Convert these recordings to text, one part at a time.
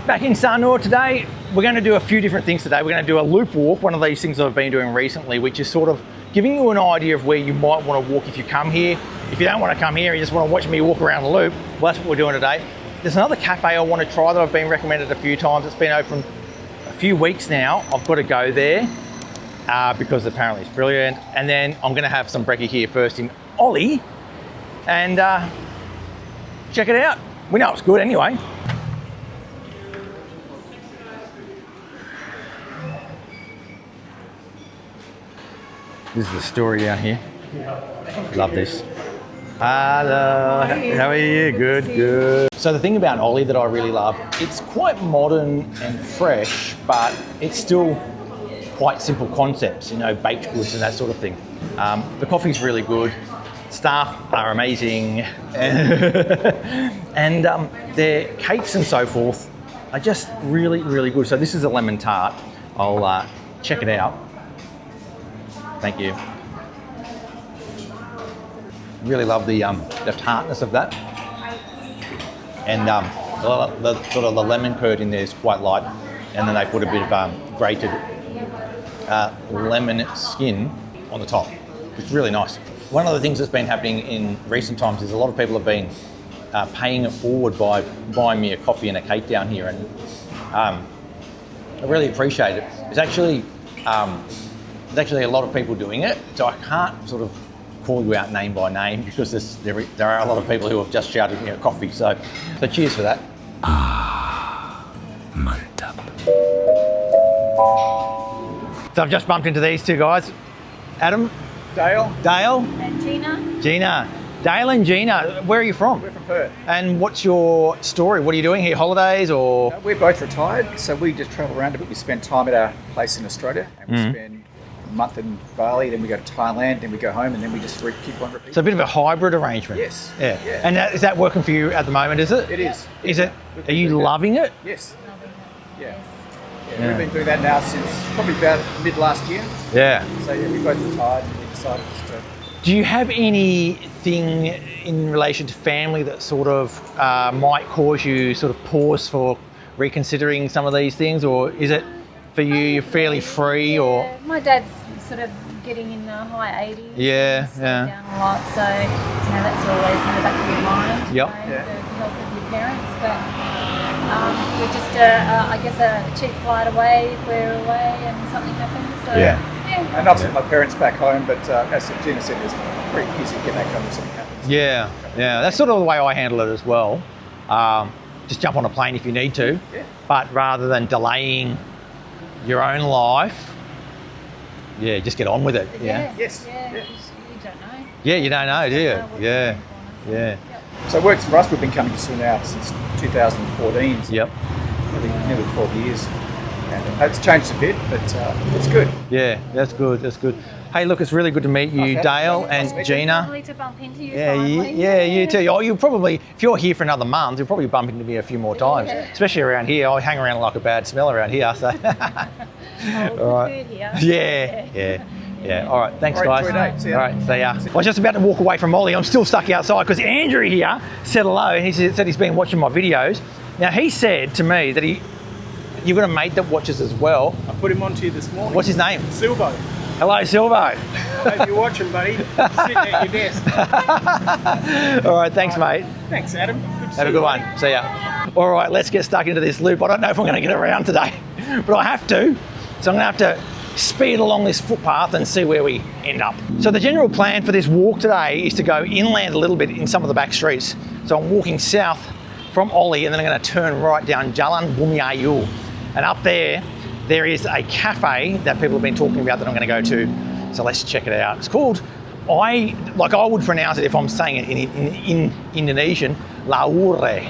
Back in Sanur today, we're going to do a few different things today. We're going to do a loop walk, one of these things I've been doing recently, which is sort of giving you an idea of where you might want to walk if you come here. If you don't want to come here, you just want to watch me walk around the loop, well, that's what we're doing today. There's another cafe I want to try that I've been recommended a few times. It's been open a few weeks now. I've got to go there because apparently it's brilliant. And then I'm going to have some brekkie here first in Olli and check it out. We know it's good anyway. This is the story down here. Love this. Hello, how are you? Good, good. So the thing about Olli that I really love, it's quite modern and fresh, but it's still quite simple concepts, you know, baked goods and that sort of thing. The coffee's really good. Staff are amazing. And their cakes and so forth are just really, really good. So this is a lemon tart. I'll check it out. Thank you. Really love the tartness of that, and the sort of the lemon curd in there is quite light, and then they put a bit of grated lemon skin on the top. It's really nice. One of the things that's been happening in recent times is a lot of people have been paying it forward by buying me a coffee and a cake down here, and I really appreciate it. There's actually a lot of people doing it, so I can't sort of call you out name by name because there are a lot of people who have just shouted me a coffee. So cheers for that. Mantap. So I've just bumped into these two guys. Adam. Dale. And Gina. Dale and Gina, where are you from? We're from Perth. And what's your story? What are you doing here? Holidays or? We're both retired, so we just travel around a bit. We spend time at our place in Australia, and we spend a month in Bali, then we go to Thailand, then we go home, and then we just keep on repeating. So a bit of a hybrid arrangement. Yes. Yeah. And is that working for you at the moment, is it? It is. Is it? Are you loving it? Yes. Yeah. We've been doing that now since probably about mid last year. Yeah. So we both retired and we decided just to... Do you have anything in relation to family that sort of might cause you sort of pause for reconsidering some of these things, or is it for you you're fairly free? Yeah, or my dad's sort of getting in the high 80s. Yeah. Down a lot, so that's always in the back of your mind. Yep. The health of your parents, but we're just I guess a cheap flight away if we're away and something happens. So, yeah. And not my parents back home, but as Gina said, it's pretty easy to get back home if something happens. Yeah. That's sort of the way I handle it as well. Just jump on a plane if you need to, but rather than delaying your own life, just get on with it. Yes. You don't know. Yeah, you don't know, do you? Yeah. So it works for us. We've been coming to Sanur now since 2014. So Yep. I think nearly 12 years. And it's changed a bit, but it's good. Yeah, that's good. Hey, look, it's really good to meet you, Dale and Gina. Lovely to bump into you. You too. Oh, you probably, if you're here for another month, you'll probably bump into me a few more times, especially around here. I hang around like a bad smell around here. So. All right. Food here. Yeah. All right. Thanks, guys. Enjoy your day. See ya. All right. See ya. I was just about to walk away from Olli. I'm still stuck outside because Andrew here said hello. And he said he's been watching my videos. Now, he said to me that you've got a mate that watches as well. I put him on to you this morning. What's his name? Silvo. Hello, Silvo. I hope you're watching, buddy. Sitting at your desk. All right, thanks, mate. Thanks, Adam. Have a good one. See ya. All right, let's get stuck into this loop. I don't know if I'm going to get around today, but I have to. So I'm going to have to speed along this footpath and see where we end up. So the general plan for this walk today is to go inland a little bit in some of the back streets. So I'm walking south from Olli, and then I'm going to turn right down Jalan Bumi Ayu. And up there is a cafe that people have been talking about that I'm going to go to. So let's check it out. It's called, I would pronounce it if I'm saying it in Indonesian, Laure.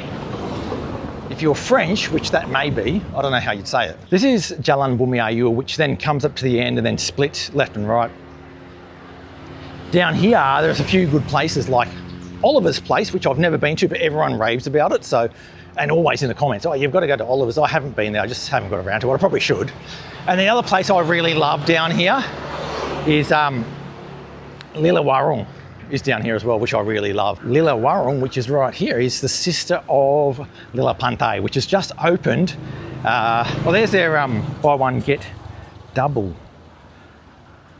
If you're French, which that may be, I don't know how you'd say it. This is Jalan Bumi Ayu, which then comes up to the end and then splits left and right. Down here, there's a few good places like Oliver's place, which I've never been to, but everyone raves about it. So, and always in the comments, oh, you've got to go to Oliver's. I haven't been there, I just haven't got around to it. I probably should. And the other place I really love down here is Lila Warung. is down here as well, which I really love. Lilla Warung, which is right here, is the sister of Lilla Pantai, which has just opened. Well, there's their buy one get double.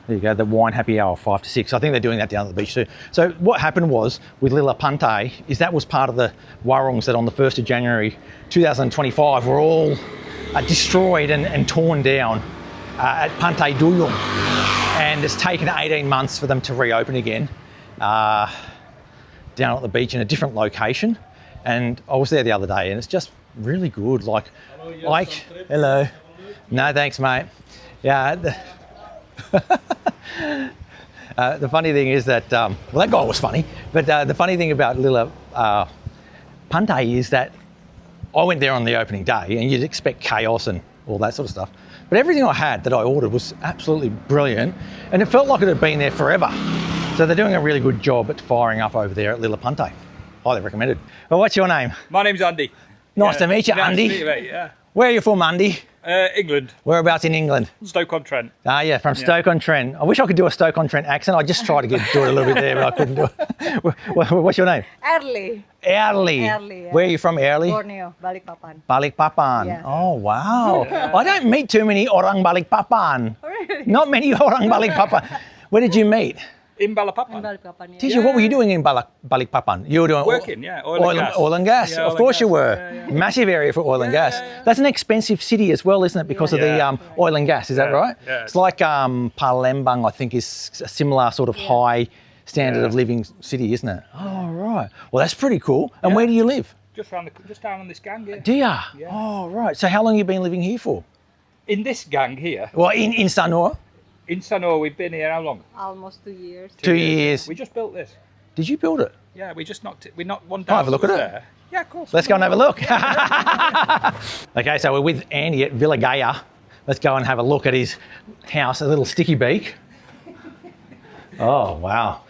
There you go, the wine happy hour, 5 to 6. I think they're doing that down at the beach too. So what happened was with Lilla Pantai is that was part of the warungs that on the 1st of January 2025 were all destroyed and torn down at Pantai Duyung. And it's taken 18 months for them to reopen again down at the beach in a different location. And I was there the other day and it's just really good. Hello. No, thanks, mate. Yeah. The funny thing is that, well, that guy was funny, but the funny thing about Lilla Pantai is that I went there on the opening day and you'd expect chaos and all that sort of stuff. But everything I had that I ordered was absolutely brilliant and it felt like it had been there forever. So they're doing a really good job at firing up over there at Lilla Pantai. Highly recommended. Well, what's your name? My name's Andy. Nice to meet you, Nice Andy. to meet you, mate, yeah. Where are you from, Andy? England, Whereabouts in England? Stoke-on-Trent. Ah, yeah, from Stoke-on-Trent. I wish I could do a Stoke-on-Trent accent. I just tried to do it a little bit there, but I couldn't do it. What's your name? Early. Early. Early, yeah. Where are you from, Early? Borneo, Balikpapan. Balikpapan. Yes. Oh, wow. I don't meet too many orang Balikpapan. Really? Not many orang Balikpapan. Where did you meet? In Balikpapan. Balikpapan, yeah. Did you? What were you doing in Balikpapan? You were doing Working, yeah, oil and gas. Oil and gas. Yeah, Of oil course and you gas. were. Yeah, yeah. Massive area for oil and gas. yeah. That's an expensive city as well, isn't it? Because of Yeah. the oil and gas. Is that Yeah, right? yeah. It's like Palembang, I think, is a similar sort of high standard of living city, isn't it? Oh, right. Well, that's pretty cool. And where do you live? Just down on this gang here. Do ya? Yeah. Oh, right. So how long have you been living here for? In this gang here, Well, in Sanur? in Sanur, we've been here how long? Almost 2 years. 2 years. We just built this. Did you build it? Yeah, we just knocked it. We knocked one Can I down. have a look at it? there. Yeah, of course. Let's go and have a look. Okay, so we're with Andy at Villa Gaia. Let's go and have a look at his house, a little sticky beak. Oh, wow.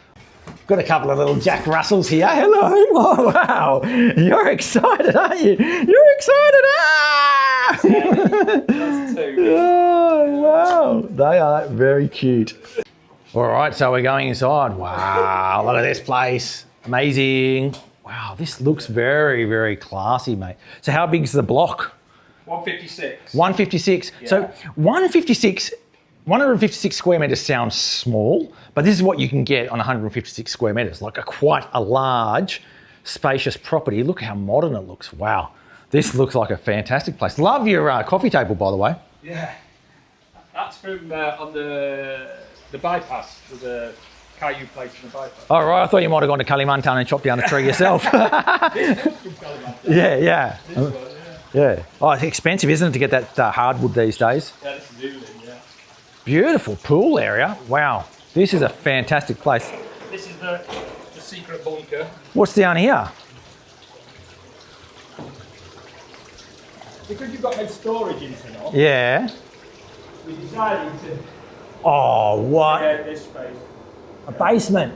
Got a couple of little Jack Russells here. Hello. Oh, wow. You're excited, aren't you? You're excited. Ah! That's two. Oh, wow. They are very cute. All right, so we're going inside. Wow, look at this place. Amazing. Wow, this looks very, very classy, mate. So how big is the block? 156. 156. So 156 square metres sounds small, but this is what you can get on 156 square metres, like quite a large, spacious property. Look how modern it looks. Wow, this looks like a fantastic place. Love your coffee table, by the way. Yeah. That's from on the bypass. There's a Caillou place in the bypass. All right, I thought you might have gone to Kalimantan and chopped down a tree yourself. Yeah. Yeah. Oh, it's expensive, isn't it, to get that hardwood these days? Yeah, this is Doolin, yeah. Beautiful pool area. Wow, this is a fantastic place. This is the secret bunker. What's down here? Because you've got no storage in Sanur, Yeah. we decided to Oh, what? create this space. A basement.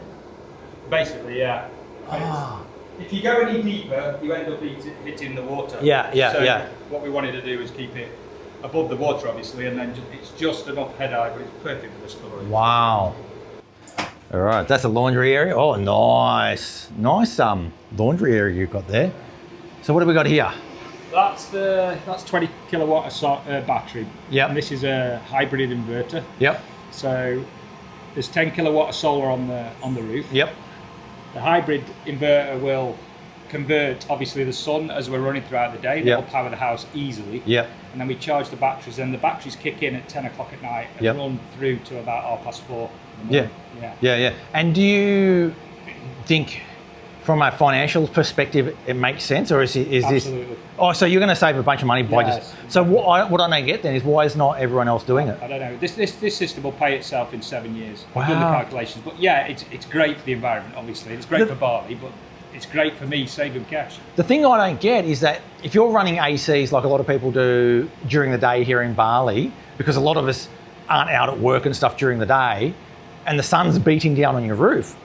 Basically, yeah. If you go any deeper, you end up hitting the water. Yeah. What we wanted to do is keep it above the water, obviously, and then it's just enough head high, but it's perfect for the storage. Wow. All right, that's a laundry area. Oh, nice. Nice laundry area you've got there. So what have we got here? That's 20 kilowatt battery. Yep. And this is a hybrid inverter. Yep. So there's 10 kilowatt of solar on the roof. Yep. The hybrid inverter will convert, obviously, the sun as we're running throughout the day. That'll power the house easily. Yep. And then we charge the batteries, and the batteries kick in at 10 o'clock at night and run through to about 4:30 in the morning. Yeah. And do you think, from a financial perspective, it makes sense, or is this? Absolutely. Oh, so you're going to save a bunch of money by Yes. just. So what I don't get then is why is not everyone else doing it? I don't know. This system will pay itself in 7 years. Wow. I've done the calculations, but yeah, it's great for the environment. Obviously, it's great for Bali, but it's great for me saving cash. The thing I don't get is that if you're running ACs like a lot of people do during the day here in Bali, because a lot of us aren't out at work and stuff during the day, and the sun's beating down on your roof,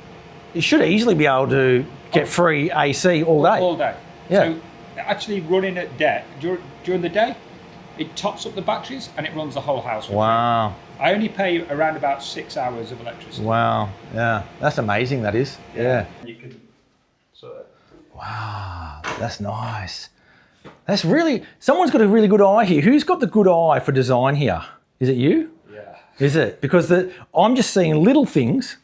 you should easily be able to get free AC all day. All day. Yeah. So actually running at deck during the day, it tops up the batteries and it runs the whole house for Wow. free. I only pay around about 6 hours of electricity. Wow. Yeah. That's amazing, that is. Yeah. You can sort of... Wow. That's nice. That's really, someone's got a really good eye here. Who's got the good eye for design here? Is it you? Yeah. Is it? Because I'm just seeing little things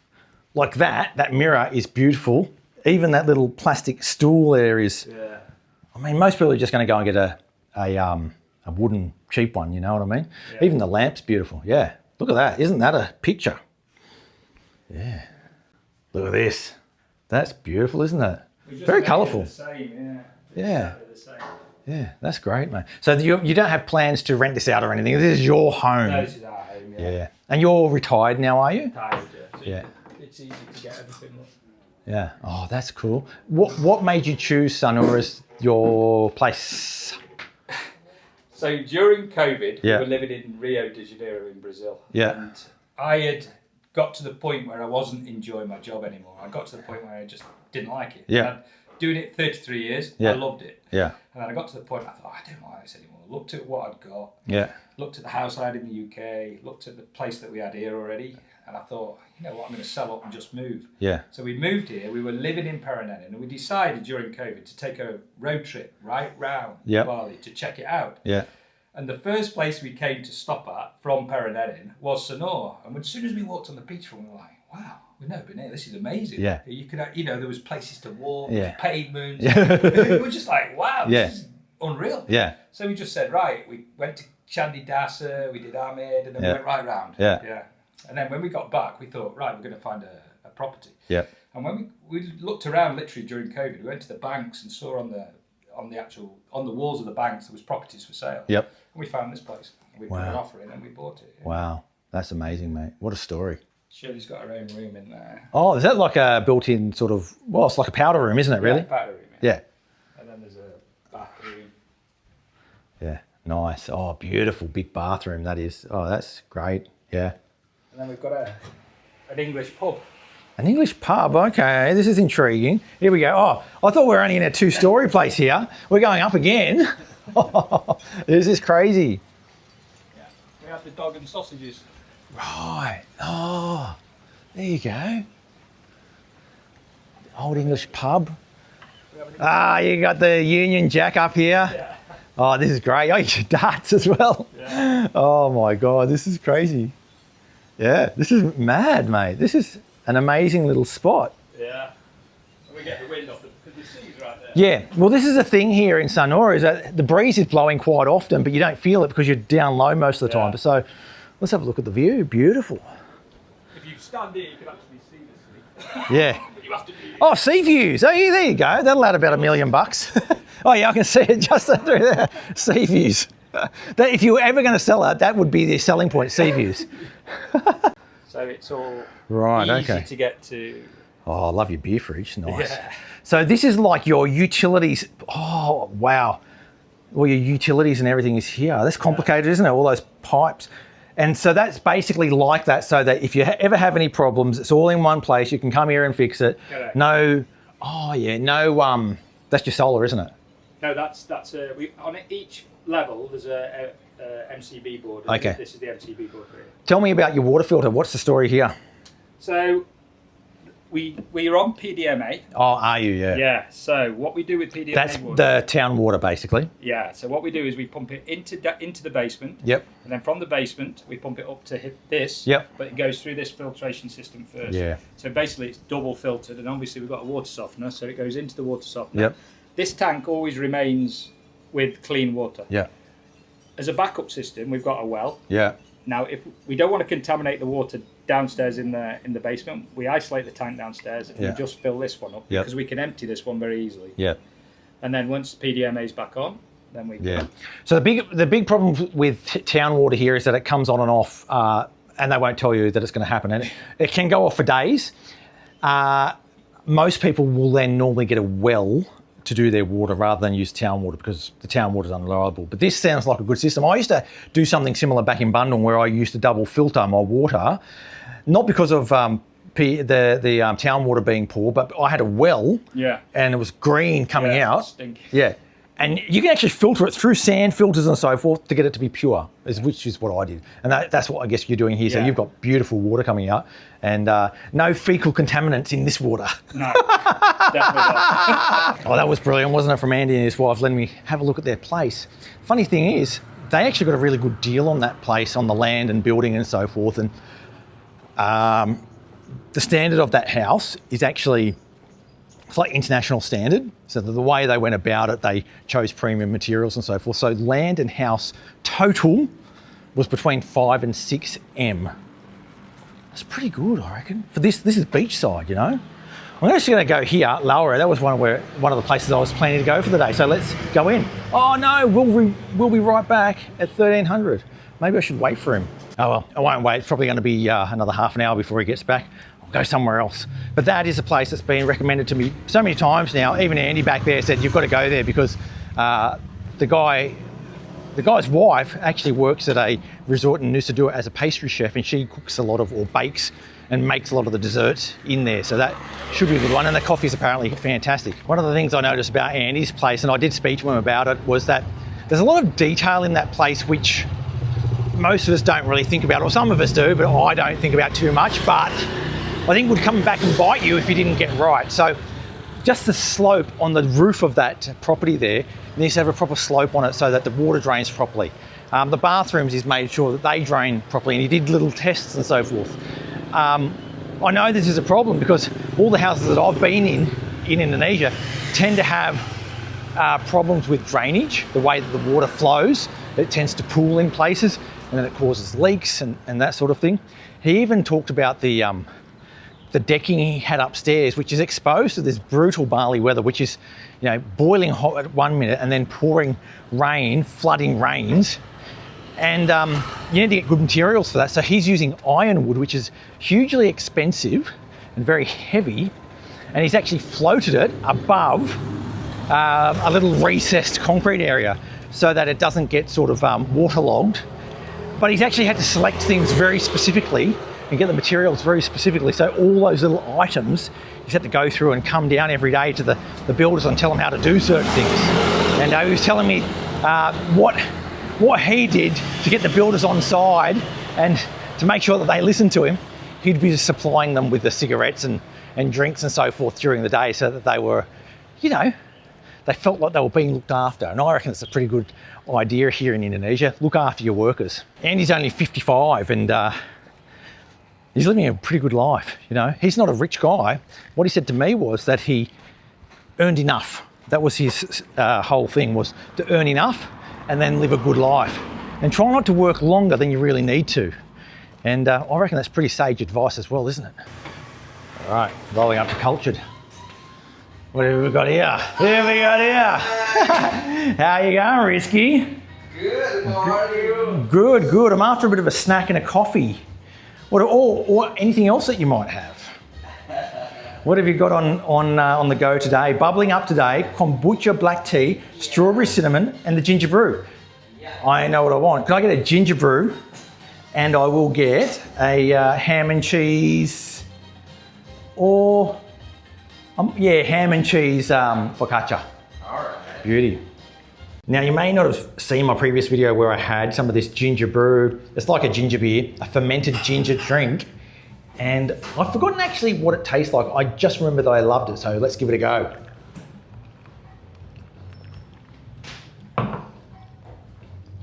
like that. That mirror is beautiful. Even that little plastic stool there is. Yeah. I mean, most people are just going to go and get a wooden cheap one. You know what I mean? Yeah. Even the lamp's beautiful. Yeah. Look at that. Isn't that a picture? Yeah. Look at this. That's beautiful, isn't it? Very colourful. The same, yeah. Yeah. Exactly the same. Yeah. That's great, mate. So you don't have plans to rent this out or anything. This is your home. No, this is our home, yeah. Yeah. And you're retired now, are you? Tired, yeah. So Yeah. It's easy to get everything. Yeah. Oh, that's cool. What made you choose Sanur as your place? So during COVID, Yeah. we were living in Rio de Janeiro in Brazil. Yeah. And I had got to the point where I wasn't enjoying my job anymore. I got to the point where I just didn't like it. Yeah. And doing it 33 years, Yeah. I loved it. Yeah. And then I got to the point I thought, I don't like this anymore. Looked at what I'd got, Yeah. looked at the house I had in the UK, looked at the place that we had here already, and I thought, you know what, I'm going to sell up and just move. Yeah. So we moved here, we were living in Paranenen, and we decided during COVID to take a road trip right round Yep. Bali to check it out. Yeah. And the first place we came to stop at from Paranenen was Sanur. And as soon as we walked on the beachfront, we were like, wow, we've never been here. This is amazing. Yeah. You could, there was places to walk, Yeah. pavements. Yeah. We were just like, wow, Yeah. this is unreal. Yeah. So we just said, right, we went to Chandidasa, we did Ahmed, and then Yeah. we went right round. Yeah. Yeah. And then when we got back, we thought, right, we're going to find a property. Yeah. And when we looked around literally during COVID, we went to the banks and saw on the walls of the banks there was properties for sale. Yep. And we found this place. And we put an offer in and we bought it. Yeah. Wow. That's amazing, mate. What a story. Shirley's got her own room in there. Oh, is that like a built-in sort of, well, it's like a powder room, isn't it, really? Yeah, powder room. Yeah. And then there's a bathroom. Yeah. Nice. Oh, beautiful big bathroom, that is. Oh, that's great. Yeah. And then we've got an English pub. An English pub, okay, this is intriguing. Here we go. Oh, I thought we were only in a two-story place here. We're going up again. This is crazy. Yeah. We have the dog and sausages. Right. Oh, there you go. Old English pub. Ah, you got the Union Jack up here. Yeah. Oh, this is great. Oh, you got darts as well. Yeah. Oh my God, this is crazy. Yeah, this is mad, mate. This is an amazing little spot. Yeah. And we get the wind off because the sea's right there. Yeah, well, this is the thing here in Sanur is that the breeze is blowing quite often, but you don't feel it because you're down low most of the time. Yeah. So let's have a look at the view. Beautiful. If you stand here, you can actually see the sea. Yeah. But you have to be Oh, sea views. Oh, yeah, there you go. That'll add about $1 million. Oh, yeah, I can see it just through there. Sea views. That, if you were ever going to sell it, that would be the selling point, sea views. So it's all Right, easy okay. to get to. Oh, I love your beer fridge. Nice. Yeah. So this is like your utilities. Oh, wow. All your utilities and everything is here. That's complicated, isn't it? All those pipes. And so that's basically like that, so that if you ever have any problems, it's all in one place. You can come here and fix it. Correct. No, oh yeah, no, that's your solar, isn't it? No, that's on each level. There's a MCB board. Okay. This is the MCB board here. Tell me about your water filter. What's the story here? So we are on PDMA. Oh, are you? Yeah. Yeah. So what we do with PDMA That's water? the town water, basically. Yeah. So what we do is we pump it into the basement. Yep. And then from the basement we pump it up to hit this. Yep. But it goes through this filtration system first. Yeah. So basically it's double filtered, and obviously we've got a water softener, so it goes into the water softener. Yep. This tank always remains with clean water. Yeah. As a backup system, we've got a well. Yeah. Now, if we don't want to contaminate the water downstairs in the basement, we isolate the tank downstairs and Yeah. we just fill this one up Yep. because we can empty this one very easily. Yeah. And then once PDMA is back on, then we Yeah. So the big problem with town water here is that it comes on and off, and they won't tell you that it's going to happen, and it can go off for days. Most people will then normally get a well to do their water rather than use town water because the town water is unreliable. But this sounds like a good system. I used to do something similar back in Bundall where I used to double filter my water, not because of the town water being poor, but I had a well, Yeah. and it was green coming Yeah, out. stinky. Yeah, And you can actually filter it through sand filters and so forth to get it to be pure, which is what I did. And that's what I guess you're doing here. So Yeah. you've got beautiful water coming out and no fecal contaminants in this water. No, definitely not. Oh, that was brilliant, wasn't it, from Andy and his wife letting me have a look at their place. Funny thing is, they actually got a really good deal on that place, on the land and building and so forth. And the standard of that house is actually, it's like international standard. So the way they went about it, they chose premium materials and so forth. So land and house total was between 5 and 6 M. That's pretty good, I reckon. For this is beachside, you know. I'm actually going to go here, lower. That was one of the places I was planning to go for the day. So let's go in. Oh no, we'll be right back at 1300. Maybe I should wait for him. Oh well, I won't wait. It's probably going to be another half an hour before he gets back. I'll go somewhere else. But that is a place that's been recommended to me so many times now. Even Andy back there said, you've got to go there because the guy's wife actually works at a resort in Nusa Dua as a pastry chef, and she cooks a lot of, or bakes and makes a lot of the desserts in there. So that should be a good one. And the coffee is apparently fantastic. One of the things I noticed about Andy's place, and I did speak to him about it, was that there's a lot of detail in that place which most of us don't really think about, or some of us do, but I don't think about too much. But I think would come back and bite you if you didn't get right. So just the slope on the roof of that property there needs to have a proper slope on it so that the water drains properly. The bathrooms, he's made sure that they drain properly, and he did little tests and so forth. I know this is a problem because all the houses that I've been in Indonesia tend to have problems with drainage, the way that the water flows. It tends to pool in places and then it causes leaks and that sort of thing. He even talked about the decking he had upstairs, which is exposed to this brutal Bali weather, which is, you know, boiling hot at 1 minute and then pouring rain, flooding rains. And you need to get good materials for that. So he's using ironwood, which is hugely expensive and very heavy. And he's actually floated it above a little recessed concrete area so that it doesn't get sort of waterlogged. But he's actually had to select things very specifically and get the materials very specifically. So all those little items, he's had to go through and come down every day to the builders and tell them how to do certain things. And he was telling me what he did to get the builders on side and to make sure that they listened to him. He'd be supplying them with the cigarettes and drinks and so forth during the day so that they were, you know, they felt like they were being looked after. And I reckon it's a pretty good idea here in Indonesia. Look after your workers. Andy's only 55 and he's living a pretty good life, you know. He's not a rich guy. What he said to me was that he earned enough. That was his whole thing, was to earn enough and then live a good life. And try not to work longer than you really need to. And I reckon that's pretty sage advice as well, isn't it? All right, rolling up to cultured. What have we got here? What have we got here? How you going, Risky? Good, how are you? Good, good. I'm after a bit of a snack and a coffee. Or anything else that you might have. What have you got on the go today? Bubbling up today, kombucha black tea, strawberry cinnamon, and the ginger brew. I know what I want. Can I get a ginger brew? And I will get a ham and cheese, or ham and cheese focaccia. All right. Beauty. Now you may not have seen my previous video where I had some of this ginger brew. It's like a ginger beer, a fermented ginger drink. And I've forgotten actually what it tastes like. I just remember that I loved it, so let's give it a go.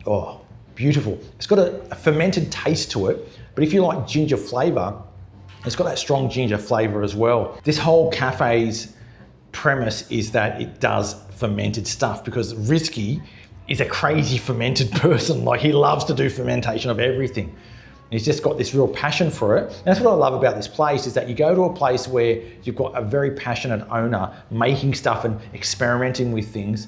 Oh, beautiful. It's got a fermented taste to it, but if you like ginger flavour, it's got that strong ginger flavour as well. This whole cafe's premise is that it does fermented stuff because Risky is a crazy fermented person. Like, he loves to do fermentation of everything. He's just got this real passion for it. And that's what I love about this place, is that you go to a place where you've got a very passionate owner making stuff and experimenting with things,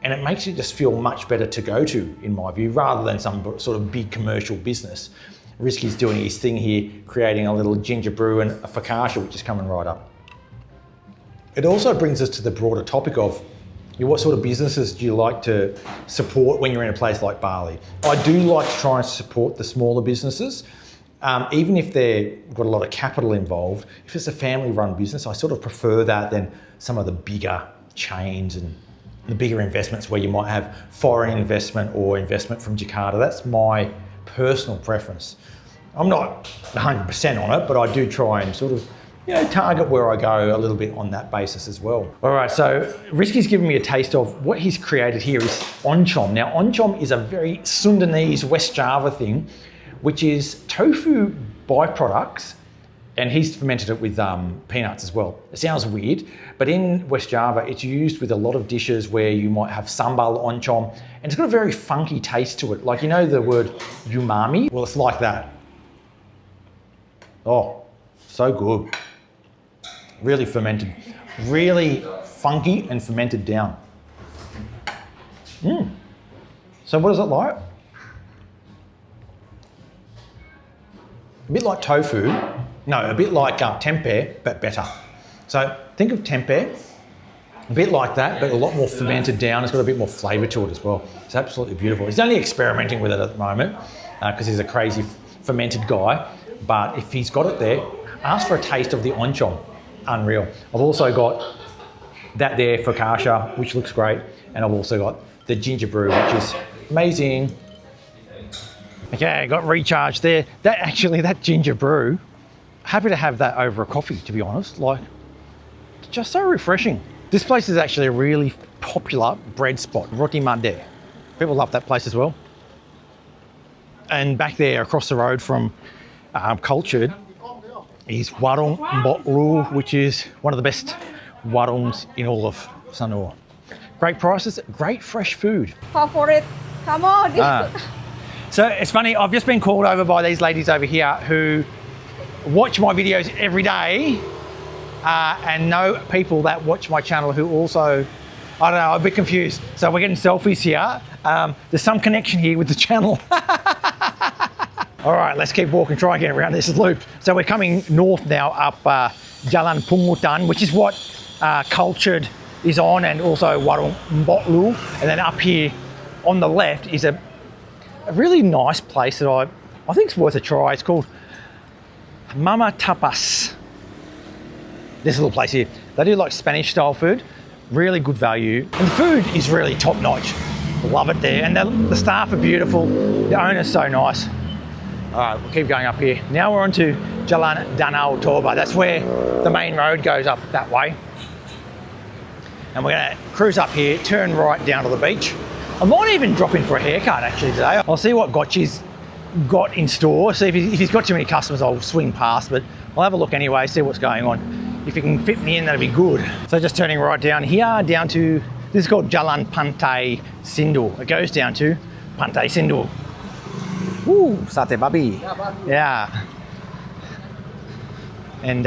and it makes it just feel much better to go to, in my view, rather than some sort of big commercial business. Risky's doing his thing here, creating a little ginger brew and a focaccia, which is coming right up. It also brings us to the broader topic of, what sort of businesses do you like to support when you're in a place like Bali? I do like to try and support the smaller businesses, even if they've got a lot of capital involved. If it's a family-run business, I sort of prefer that than some of the bigger chains and the bigger investments where you might have foreign investment or investment from Jakarta. That's my personal preference. I'm not 100% on it, but I do try and sort of, target where I go a little bit on that basis as well. All right, so Risky's given me a taste of what he's created here is oncom. Now, oncom is a very Sundanese, West Java thing, which is tofu byproducts, and he's fermented it with peanuts as well. It sounds weird, but in West Java, it's used with a lot of dishes where you might have sambal oncom, and it's got a very funky taste to it. Like, you know the word umami? Well, it's like that. Oh, so good. Really fermented. Really funky and fermented down. So what is it like? A bit like tofu. No, a bit like tempeh, but better. So think of tempeh, a bit like that, but a lot more fermented down. It's got a bit more flavour to it as well. It's absolutely beautiful. He's only experimenting with it at the moment because he's a crazy fermented guy. But if he's got it there, ask for a taste of the oncom. Unreal. I've also got that there for kasha, which looks great. And I've also got the ginger brew, which is amazing. Okay, I got recharged there. That ginger brew, happy to have that over a coffee, to be honest. Like, it's just so refreshing. This place is actually a really popular bread spot, Roti Made. People love that place as well. And back there across the road from Cultured is Warung Mbotlu, which is one of the best warungs in all of Sanur. Great prices, great fresh food. Favorite. Come on. So it's funny, I've just been called over by these ladies over here who watch my videos every day and know people that watch my channel who also, I don't know, I'm a bit confused. So we're getting selfies here. There's some connection here with the channel. All right, let's keep walking, try and get around this loop. So we're coming north now up Jalan Pungutan, which is what Cultured is on, and also Warung Mbotlu. And then up here on the left is a really nice place that I think it's worth a try. It's called Mama Tapas. This little place here. They do like Spanish style food, really good value. And the food is really top notch. Love it there. And the staff are beautiful. The owner's so nice. All right, we'll keep going up here. Now we're on to Jalan Danau Toba. That's where the main road goes up that way. And we're gonna cruise up here, turn right down to the beach. I might even drop in for a haircut actually today. I'll see what Gotchi's got in store. See if he's got too many customers, I'll swing past, but I'll have a look anyway, see what's going on. If he can fit me in, that'd be good. So just turning right down here, down to, this is called Jalan Pantai Sindul. It goes down to Pantai Sindul. Ooh, sate babi. Yeah. And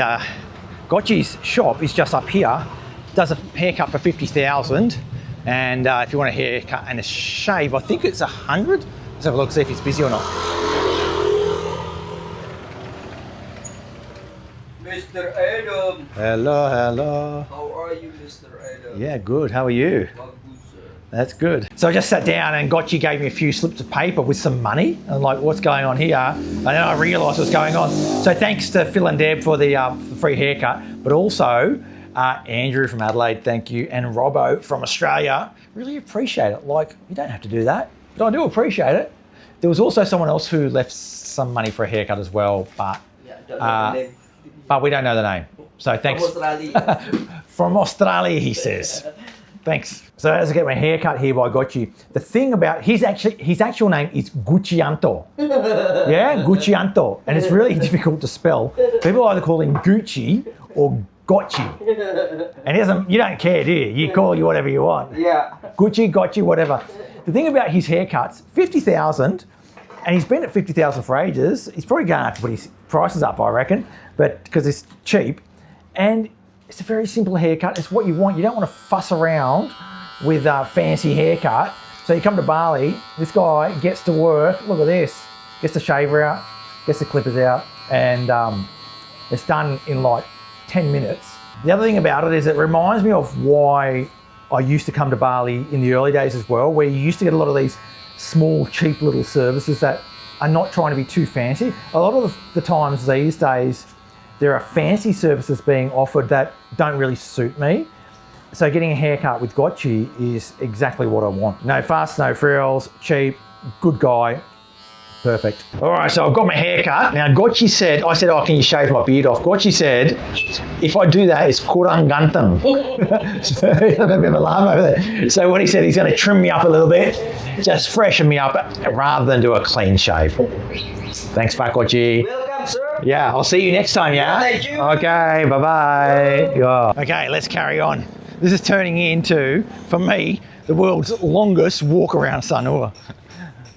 Gotchi's shop is just up here. Does a haircut for 50,000. And if you want a haircut and a shave, I think it's 100. Let's have a look, see if he's busy or not. Mr. Adam. Hello, hello. How are you, Mr. Adam? Yeah, good. How are you? That's good. So I just sat down and Gotchi gave me a few slips of paper with some money. And like, what's going on here? And then I realised what's going on. So thanks to Phil and Deb for the free haircut, but also Andrew from Adelaide, thank you, and Robbo from Australia. Really appreciate it. Like, you don't have to do that, but I do appreciate it. There was also someone else who left some money for a haircut as well, but we don't know the name. So thanks. From Australia. From Australia, he says. Thanks. So as I get my haircut here by Gotchi, the thing about his actual name is Guccianto. Yeah, Guccianto, and it's really difficult to spell. People either call him Gucci or Gotchi, and you don't care, do you? You call you whatever you want. Yeah. Gucci, Gotchi, whatever. The thing about his haircuts, 50,000, and he's been at 50,000 for ages. He's probably going to have to put his prices up, I reckon, but because it's cheap, and it's a very simple haircut. It's what you want. You don't want to fuss around with a fancy haircut. So you come to Bali, this guy gets to work. Look at this. Gets the shaver out, gets the clippers out, and it's done in like 10 minutes. The other thing about it is it reminds me of why I used to come to Bali in the early days as well, where you used to get a lot of these small, cheap little services that are not trying to be too fancy. A lot of the times these days, there are fancy services being offered that don't really suit me. So getting a haircut with Gotchi is exactly what I want. No fuss, no frills, cheap, good guy, perfect. All right, so I've got my haircut. Now Gotchi said, I said, oh, can you shave my beard off? Gotchi said, if I do that, it's kurang ganteng. So a bit of a laugh over there. So what he said, he's gonna trim me up a little bit, just freshen me up rather than do a clean shave. Thanks, Pak Gotchi. Welcome, sir. Yeah, I'll see you next time, yeah? Thank you. Okay, bye-bye. Yeah. Okay, let's carry on. This is turning into, for me, the world's longest walk around Sanur.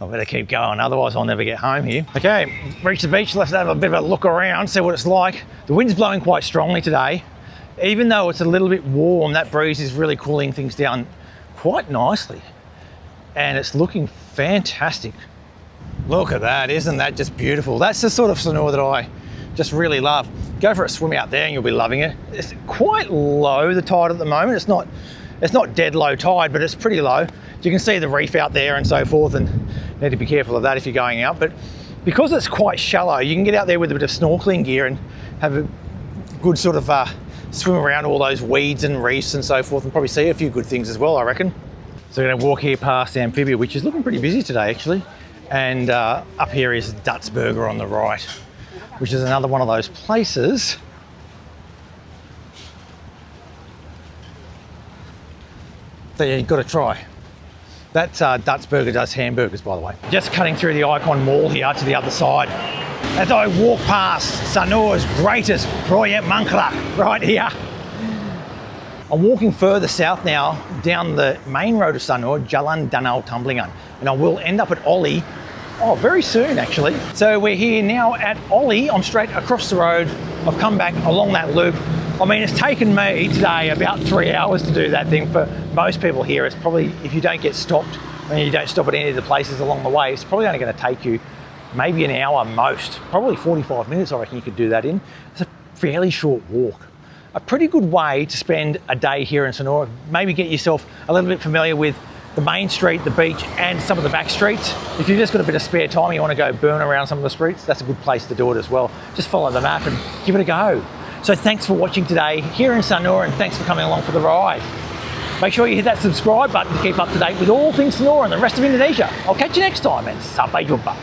I better keep going, otherwise I'll never get home here. Okay, reached the beach, let's have a bit of a look around, see what it's like. The wind's blowing quite strongly today. Even though it's a little bit warm, that breeze is really cooling things down quite nicely. And it's looking fantastic. Look at that, isn't that just beautiful? That's the sort of Sanur that I just really love. Go for a swim out there and you'll be loving it. It's quite low, the tide at the moment. It's not dead low tide, but it's pretty low. You can see the reef out there and so forth, and need to be careful of that if you're going out. But because it's quite shallow, you can get out there with a bit of snorkeling gear and have a good sort of swim around all those weeds and reefs and so forth, and probably see a few good things as well, I reckon. So we're gonna walk here past the Amphibia, which is looking pretty busy today actually. And up here is Dutzburger on the right, which is another one of those places that you've got to try. That Dutzburger does hamburgers, by the way. Just cutting through the Icon Mall here to the other side. As I walk past Sanur's greatest Proyek Mangkrak right here. I'm walking further south now down the main road of Sanur, Jalan Danau Tumblingan, and I will end up at Olli very soon actually. So we're here now at Olli. I'm straight across the road. I've come back along that loop. I mean, it's taken me today about 3 hours to do that thing. For most people here, it's probably, if you don't get stopped and you don't stop at any of the places along the way, it's probably only going to take you maybe an hour most, probably 45 minutes I reckon you could do that in. It's a fairly short walk. A pretty good way to spend a day here in Sanur. Maybe get yourself a little bit familiar with the main street, the beach, and some of the back streets. If you've just got a bit of spare time and you want to go burn around some of the streets, that's a good place to do it as well. Just follow the map and give it a go. So thanks for watching today here in Sanur, and thanks for coming along for the ride. Make sure you hit that subscribe button to keep up to date with all things Sanur and the rest of Indonesia. I'll catch you next time, and sampai jumpa.